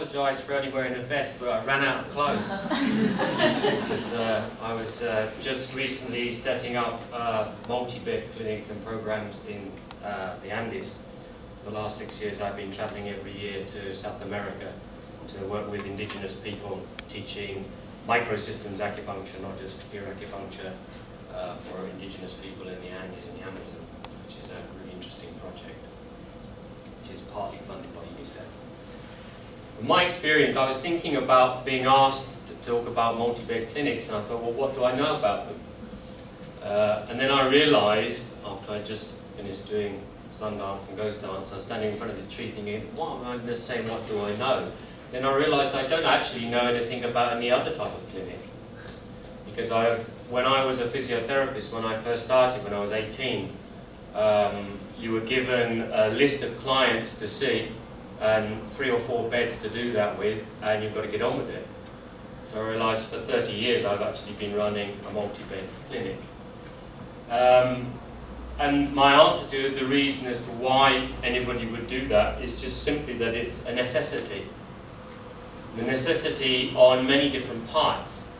apologise for only wearing a vest, but I ran out of clothes. Because I was just recently setting up multi-bed clinics and programs in the Andes. For the last 6 years I've been travelling every year to South America to work with indigenous people, teaching microsystems acupuncture, not just ear acupuncture, for indigenous people in the Andes and the Amazon, which is a really interesting project, which is partly funded by UNICEF. In my experience, I was thinking about being asked to talk about multi-bed clinics, and I thought, well, what do I know about them? And then I realised, after I just finished doing sun dance and ghost dance, I was standing in front of this tree thinking, what am I going to say, what do I know? Then I realised I don't actually know anything about any other type of clinic. Because when I was a physiotherapist, when I first started, when I was 18, you were given a list of clients to see, and 3 or 4 beds to do that with, and you've got to get on with it. So I realised for 30 years I've actually been running a multi-bed clinic. And my answer to the reason as to why anybody would do that is just simply that it's a necessity. The necessity on many different parts.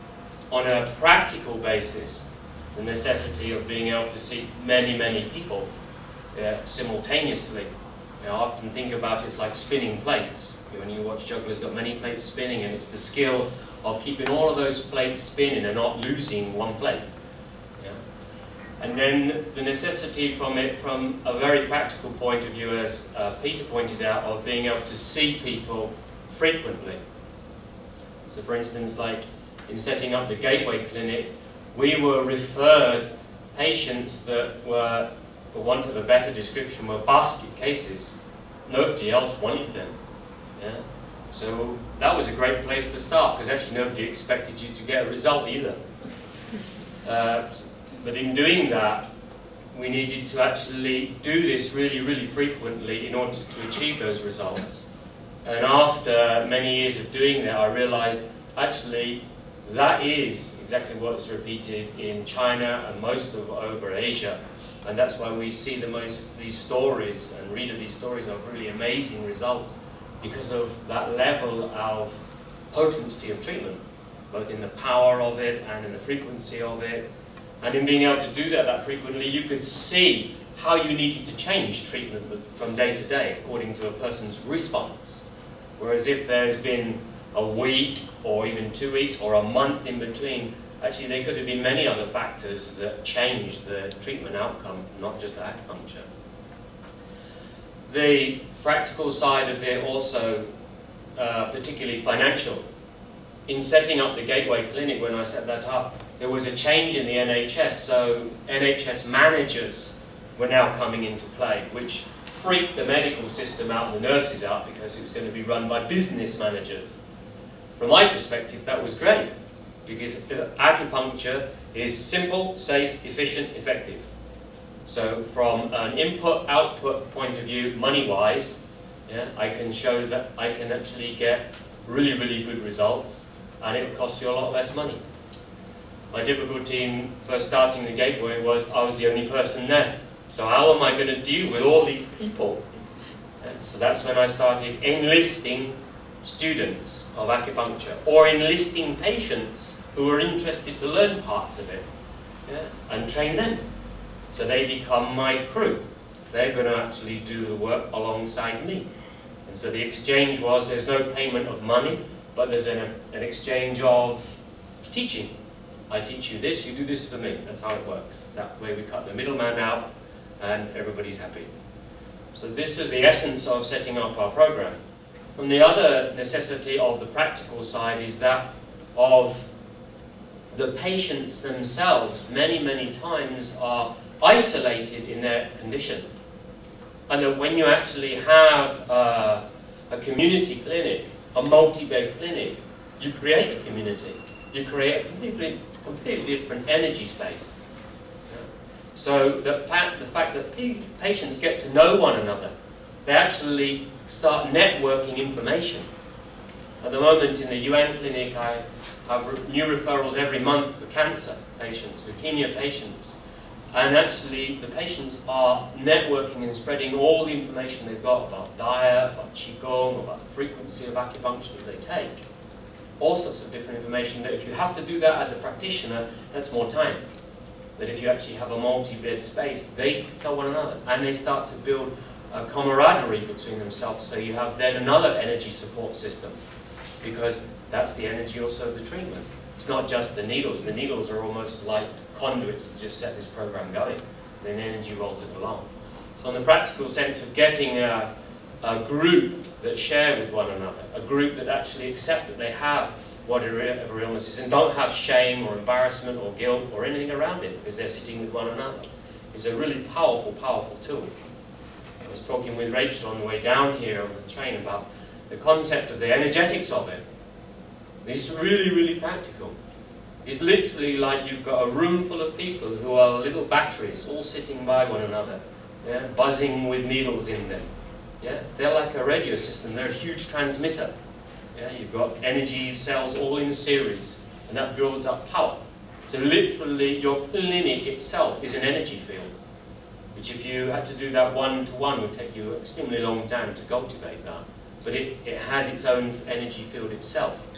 On a practical basis, the necessity of being able to see many, many people simultaneously. I often think about it as like spinning plates. When you watch jugglers, got many plates spinning, and it's the skill of keeping all of those plates spinning and not losing one plate. And then the necessity from it, from a very practical point of view, as Peter pointed out, of being able to see people frequently. So for instance, like in setting up the Gateway Clinic, we were referred patients that were, for want of a better description, were basket cases. Nobody else wanted them. So that was a great place to start, because actually nobody expected you to get a result either. But in doing that, we needed to actually do this really, really frequently in order to achieve those results. And after many years of doing that, I realized actually that is exactly what's repeated in China and most of over Asia. And that's why we see these stories and read of these stories of really amazing results, because of that level of potency of treatment, both in the power of it and in the frequency of it. And in being able to do that frequently, you could see how you needed to change treatment from day to day according to a person's response. Whereas if there's been a week or even 2 weeks or a month in between, actually there could have been many other factors that changed the treatment outcome, not just acupuncture. The practical side of it also, particularly financial. In setting up the Gateway Clinic, when I set that up, there was a change in the NHS, so NHS managers were now coming into play, which freaked the medical system out and the nurses out, because it was going to be run by business managers. From my perspective, that was great, because acupuncture is simple, safe, efficient, effective. So from an input-output point of view, money-wise, I can show that I can actually get really, really good results, and it would cost you a lot less money. My difficulty in first starting the Gateway was I was the only person there. So how am I going to deal with all these people? So that's when I started enlisting students of acupuncture, or enlisting patients who were interested to learn parts of it, and train them. So they become my crew. They're going to actually do the work alongside me. And so the exchange was, there's no payment of money, but there's an exchange of teaching. I teach you this, you do this for me. That's how it works. That way we cut the middleman out and everybody's happy. So this was the essence of setting up our program. And the other necessity of the practical side is that of the patients themselves many, many times are isolated in their condition. And that when you actually have a community clinic, a multi-bed clinic, you create a community. You create a completely different energy space. So the fact that patients get to know one another, they actually start networking information. At the moment in the UN clinic, I have new referrals every month for cancer patients, leukemia patients, And actually, the patients are networking and spreading all the information they've got about diet, about qigong, about the frequency of acupuncture that they take. All sorts of different information that if you have to do that as a practitioner, that's more time. But if you actually have a multi-bed space, they tell one another, and they start to build a camaraderie between themselves, so you have then another energy support system, because that's the energy also of the treatment. It's not just the needles. The needles are almost like conduits to just set this program going. Then energy rolls it along. So in the practical sense of getting a group that share with one another, a group that actually accept that they have whatever illness is and don't have shame or embarrassment or guilt or anything around it because they're sitting with one another, is a really powerful, powerful tool. I was talking with Rachel on the way down here on the train about the concept of the energetics of it. It's really, really practical. It's literally like you've got a room full of people who are little batteries all sitting by one another, yeah, buzzing with needles in them. Yeah? They're like a radio system. They're a huge transmitter. Yeah? You've got energy cells all in a series, and that builds up power. So literally your clinic itself is an energy field, which if you had to do that one-to-one would take you an extremely long time to cultivate that. But it has its own energy field itself.